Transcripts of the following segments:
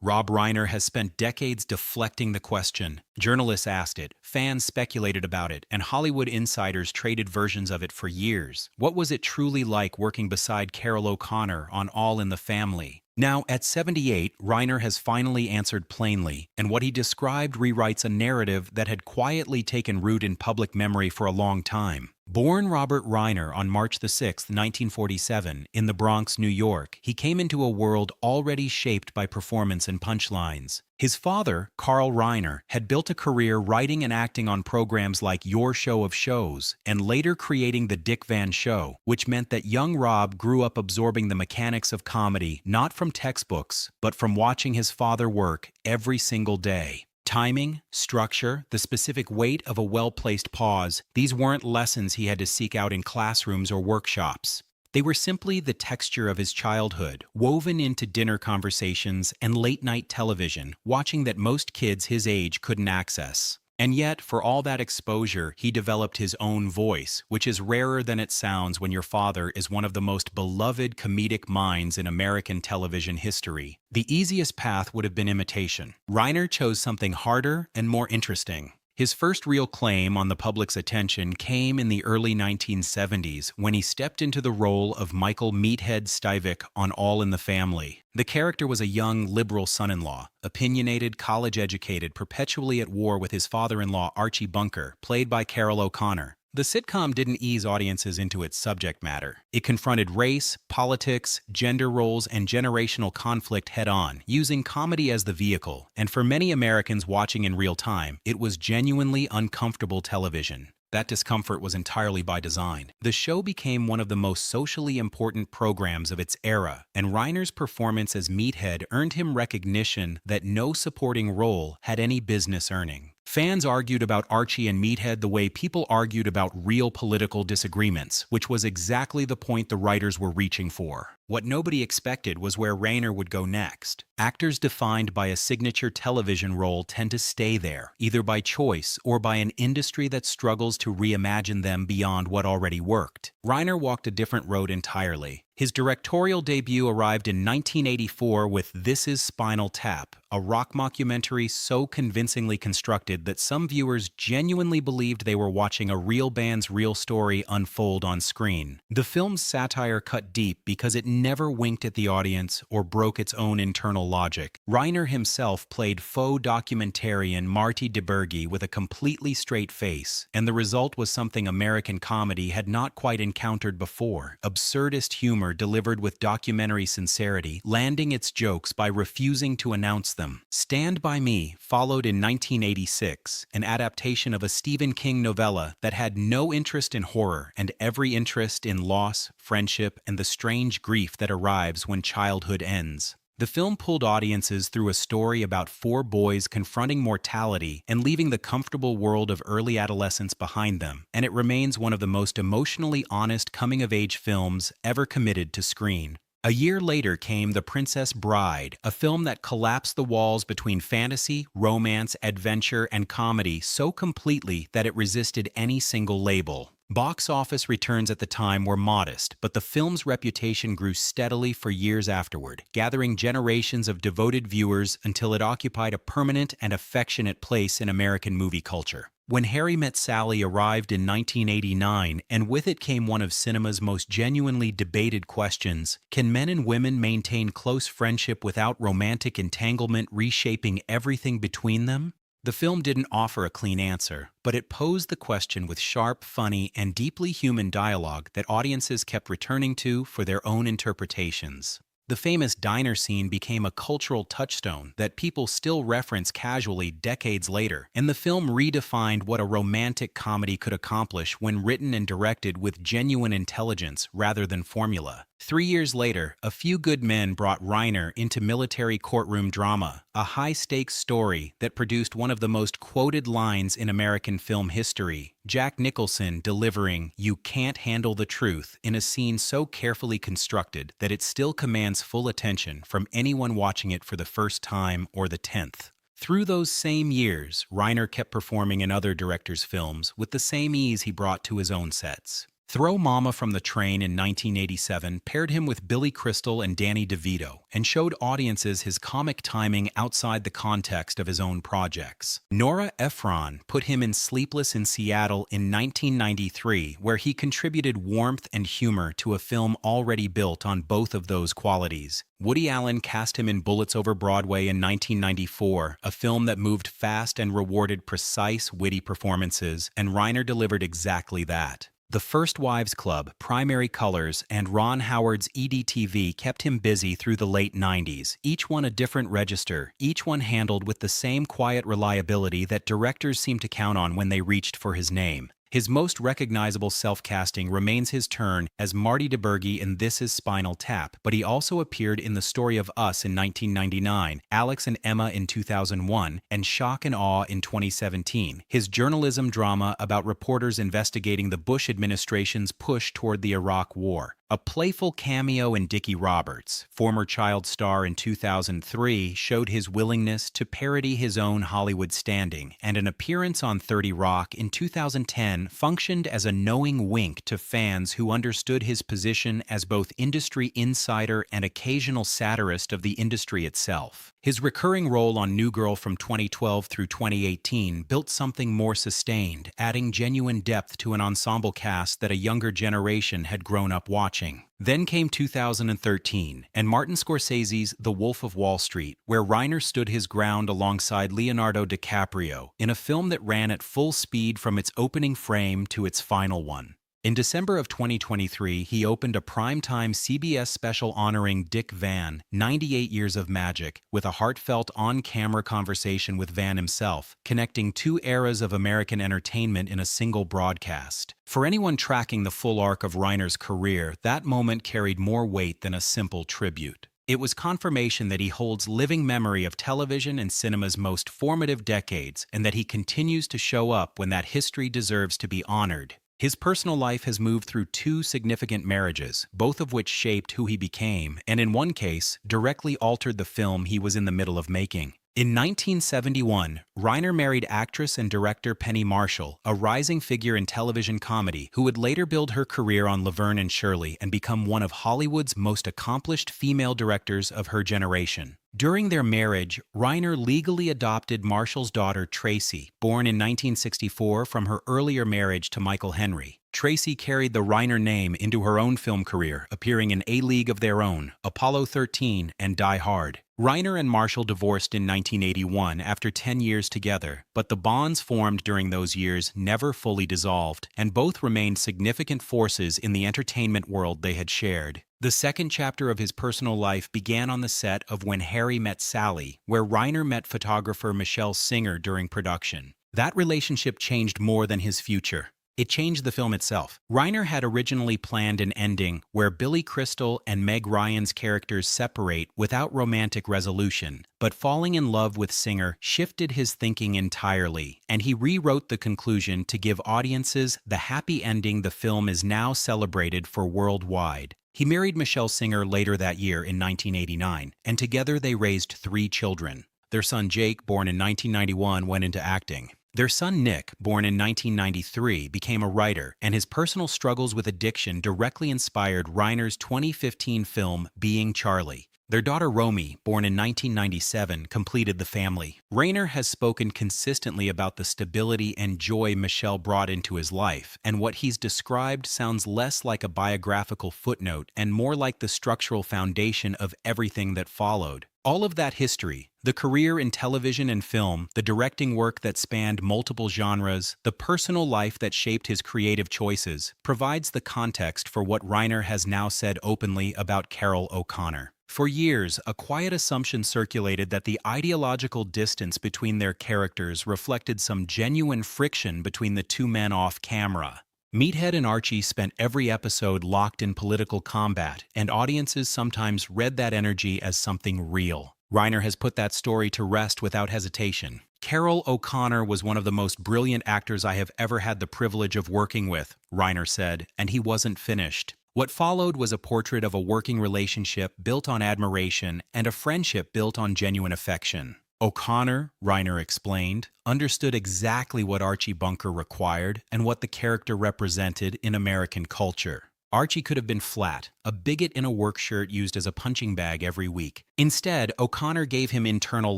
Rob Reiner has spent decades deflecting the question. Journalists asked it, fans speculated about it, and Hollywood insiders traded versions of it for years. What was it truly like working beside Carroll O'Connor on All in the Family? Now, at 78, Reiner has finally answered plainly, and what he described rewrites a narrative that had quietly taken root in public memory for a long time. Born Robert Reiner on March 6, 1947, in the Bronx, New York, he came into a world already shaped by performance and punchlines. His father, Carl Reiner, had built a career writing and acting on programs like Your Show of Shows, and later creating The Dick Van Show, which meant that young Rob grew up absorbing the mechanics of comedy not from textbooks, but from watching his father work every single day. Timing, structure, the specific weight of a well-placed pause, these weren't lessons he had to seek out in classrooms or workshops. They were simply the texture of his childhood, woven into dinner conversations and late-night television, watching that most kids his age couldn't access. And yet, for all that exposure, he developed his own voice, which is rarer than it sounds when your father is one of the most beloved comedic minds in American television history. The easiest path would have been imitation. Reiner chose something harder and more interesting. His first real claim on the public's attention came in the early 1970s when he stepped into the role of Michael Meathead Stivic on All in the Family. The character was a young, liberal son-in-law, opinionated, college-educated, perpetually at war with his father-in-law Archie Bunker, played by Carroll O'Connor. The sitcom didn't ease audiences into its subject matter. It confronted race, politics, gender roles, and generational conflict head-on, using comedy as the vehicle, and for many Americans watching in real time, it was genuinely uncomfortable television. That discomfort was entirely by design. The show became one of the most socially important programs of its era, and Reiner's performance as Meathead earned him recognition that no supporting role had any business earning. Fans argued about Archie and Meathead the way people argued about real political disagreements, which was exactly the point the writers were reaching for. What nobody expected was where Reiner would go next. Actors defined by a signature television role tend to stay there, either by choice or by an industry that struggles to reimagine them beyond what already worked. Reiner walked a different road entirely. His directorial debut arrived in 1984 with This Is Spinal Tap, a rock mockumentary so convincingly constructed that some viewers genuinely believed they were watching a real band's real story unfold on screen. The film's satire cut deep because it never winked at the audience or broke its own internal logic. Reiner himself played faux documentarian Marty DeBurgi with a completely straight face, and the result was something American comedy had not quite encountered before: absurdist humor delivered with documentary sincerity, landing its jokes by refusing to announce them. Stand By Me followed in 1986, an adaptation of a Stephen King novella that had no interest in horror and every interest in loss, friendship, and the strange grief that arrives when childhood ends. The film pulled audiences through a story about four boys confronting mortality and leaving the comfortable world of early adolescence behind them, and it remains one of the most emotionally honest coming-of-age films ever committed to screen. A year later came The Princess Bride, a film that collapsed the walls between fantasy, romance, adventure, and comedy so completely that it resisted any single label. Box office returns at the time were modest, but the film's reputation grew steadily for years afterward, gathering generations of devoted viewers until it occupied a permanent and affectionate place in American movie culture. When Harry Met Sally arrived in 1989, and with it came one of cinema's most genuinely debated questions: can men and women maintain close friendship without romantic entanglement reshaping everything between them? The film didn't offer a clean answer, but it posed the question with sharp, funny, and deeply human dialogue that audiences kept returning to for their own interpretations. The famous diner scene became a cultural touchstone that people still reference casually decades later, and the film redefined what a romantic comedy could accomplish when written and directed with genuine intelligence rather than formula. 3 years later, A Few Good Men brought Reiner into military courtroom drama, a high-stakes story that produced one of the most quoted lines in American film history, Jack Nicholson delivering "You can't handle the truth" in a scene so carefully constructed that it still commands full attention from anyone watching it for the first time or the 10th. Through those same years, Reiner kept performing in other directors' films with the same ease he brought to his own sets. Throw Mama from the Train in 1987 paired him with Billy Crystal and Danny DeVito and showed audiences his comic timing outside the context of his own projects. Nora Ephron put him in Sleepless in Seattle in 1993, where he contributed warmth and humor to a film already built on both of those qualities. Woody Allen cast him in Bullets Over Broadway in 1994, a film that moved fast and rewarded precise, witty performances, and Reiner delivered exactly that. The First Wives Club, Primary Colors, and Ron Howard's EDTV kept him busy through the late 90s, each one a different register, each one handled with the same quiet reliability that directors seem to count on when they reached for his name. His most recognizable self-casting remains his turn as Marty DeBurgi in This Is Spinal Tap, but he also appeared in The Story of Us in 1999, Alex and Emma in 2001, and Shock and Awe in 2017, his journalism drama about reporters investigating the Bush administration's push toward the Iraq War. A playful cameo in Dickie Roberts, former child star in 2003, showed his willingness to parody his own Hollywood standing, and an appearance on 30 Rock in 2010 functioned as a knowing wink to fans who understood his position as both industry insider and occasional satirist of the industry itself. His recurring role on New Girl from 2012 through 2018 built something more sustained, adding genuine depth to an ensemble cast that a younger generation had grown up watching. Then came 2013, and Martin Scorsese's The Wolf of Wall Street, where Reiner stood his ground alongside Leonardo DiCaprio in a film that ran at full speed from its opening frame to its final one. In December of 2023, he opened a primetime CBS special honoring Dick Van, 98 Years of Magic, with a heartfelt on-camera conversation with Van himself, connecting two eras of American entertainment in a single broadcast. For anyone tracking the full arc of Reiner's career, that moment carried more weight than a simple tribute. It was confirmation that he holds living memory of television and cinema's most formative decades, and that he continues to show up when that history deserves to be honored. His personal life has moved through two significant marriages, both of which shaped who he became, and in one case, directly altered the film he was in the middle of making. In 1971, Reiner married actress and director Penny Marshall, a rising figure in television comedy who would later build her career on Laverne and Shirley and become one of Hollywood's most accomplished female directors of her generation. During their marriage, Reiner legally adopted Marshall's daughter Tracy, born in 1964 from her earlier marriage to Michael Henry. Tracy carried the Reiner name into her own film career, appearing in A League of Their Own, Apollo 13, and Die Hard. Reiner and Marshall divorced in 1981 after 10 years together, but the bonds formed during those years never fully dissolved, and both remained significant forces in the entertainment world they had shared. The second chapter of his personal life began on the set of When Harry Met Sally, where Reiner met photographer Michelle Singer during production. That relationship changed more than his future. It changed the film itself. Reiner had originally planned an ending where Billy Crystal and Meg Ryan's characters separate without romantic resolution, but falling in love with Singer shifted his thinking entirely, and he rewrote the conclusion to give audiences the happy ending the film is now celebrated for worldwide. He married Michelle Singer later that year in 1989, and together they raised 3 children. Their son Jake, born in 1991, went into acting. Their son Nick, born in 1993, became a writer, and his personal struggles with addiction directly inspired Reiner's 2015 film Being Charlie. Their daughter Romy, born in 1997, completed the family. Reiner has spoken consistently about the stability and joy Michelle brought into his life, and what he's described sounds less like a biographical footnote and more like the structural foundation of everything that followed. All of that history, the career in television and film, the directing work that spanned multiple genres, the personal life that shaped his creative choices, provides the context for what Reiner has now said openly about Carroll O'Connor. For years, a quiet assumption circulated that the ideological distance between their characters reflected some genuine friction between the two men off camera. Meathead and Archie spent every episode locked in political combat, and audiences sometimes read that energy as something real. Reiner has put that story to rest without hesitation. Carroll O'Connor was one of the most brilliant actors I have ever had the privilege of working with, Reiner said, and he wasn't finished. What followed was a portrait of a working relationship built on admiration and a friendship built on genuine affection. O'Connor, Reiner explained, understood exactly what Archie Bunker required and what the character represented in American culture. Archie could have been flat, a bigot in a work shirt used as a punching bag every week. Instead, O'Connor gave him internal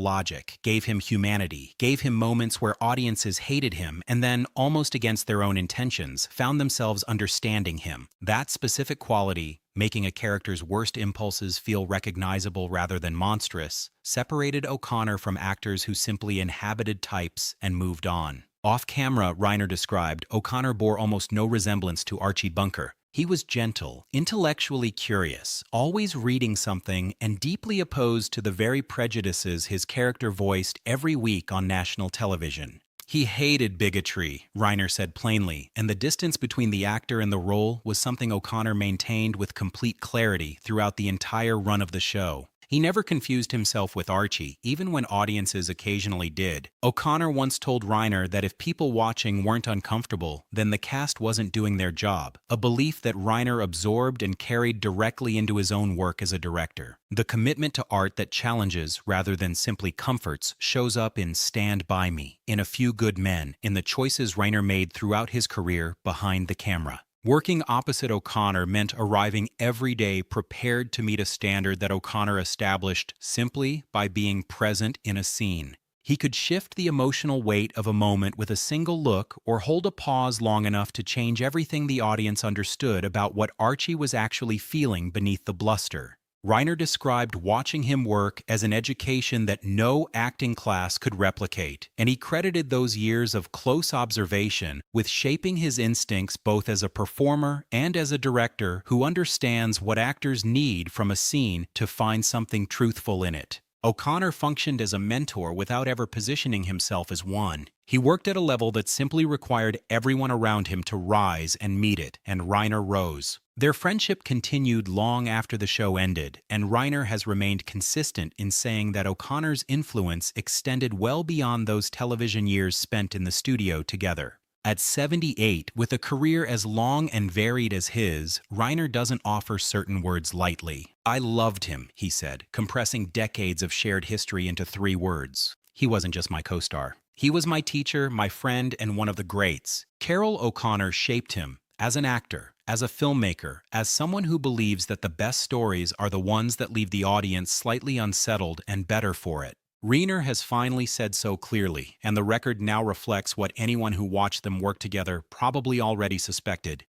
logic, gave him humanity, gave him moments where audiences hated him and then, almost against their own intentions, found themselves understanding him. That specific quality, making a character's worst impulses feel recognizable rather than monstrous, separated O'Connor from actors who simply inhabited types and moved on. Off-camera, Reiner described, O'Connor bore almost no resemblance to Archie Bunker. He was gentle, intellectually curious, always reading something, and deeply opposed to the very prejudices his character voiced every week on national television. He hated bigotry, Reiner said plainly, and the distance between the actor and the role was something O'Connor maintained with complete clarity throughout the entire run of the show. He never confused himself with Archie, even when audiences occasionally did. O'Connor once told Reiner that if people watching weren't uncomfortable, then the cast wasn't doing their job, a belief that Reiner absorbed and carried directly into his own work as a director. The commitment to art that challenges rather than simply comforts shows up in Stand By Me, in A Few Good Men, in the choices Reiner made throughout his career behind the camera. Working opposite O'Connor meant arriving every day prepared to meet a standard that O'Connor established simply by being present in a scene. He could shift the emotional weight of a moment with a single look or hold a pause long enough to change everything the audience understood about what Archie was actually feeling beneath the bluster. Reiner described watching him work as an education that no acting class could replicate, and he credited those years of close observation with shaping his instincts both as a performer and as a director who understands what actors need from a scene to find something truthful in it. O'Connor functioned as a mentor without ever positioning himself as one. He worked at a level that simply required everyone around him to rise and meet it, and Reiner rose. Their friendship continued long after the show ended, and Reiner has remained consistent in saying that O'Connor's influence extended well beyond those television years spent in the studio together. At 78, with a career as long and varied as his, Reiner doesn't offer certain words lightly. "I loved him," he said, compressing decades of shared history into 3 words. "He wasn't just my co-star. He was my teacher, my friend, and one of the greats." Carroll O'Connor shaped him as an actor, as a filmmaker, as someone who believes that the best stories are the ones that leave the audience slightly unsettled and better for it. Reiner has finally said so clearly, and the record now reflects what anyone who watched them work together probably already suspected.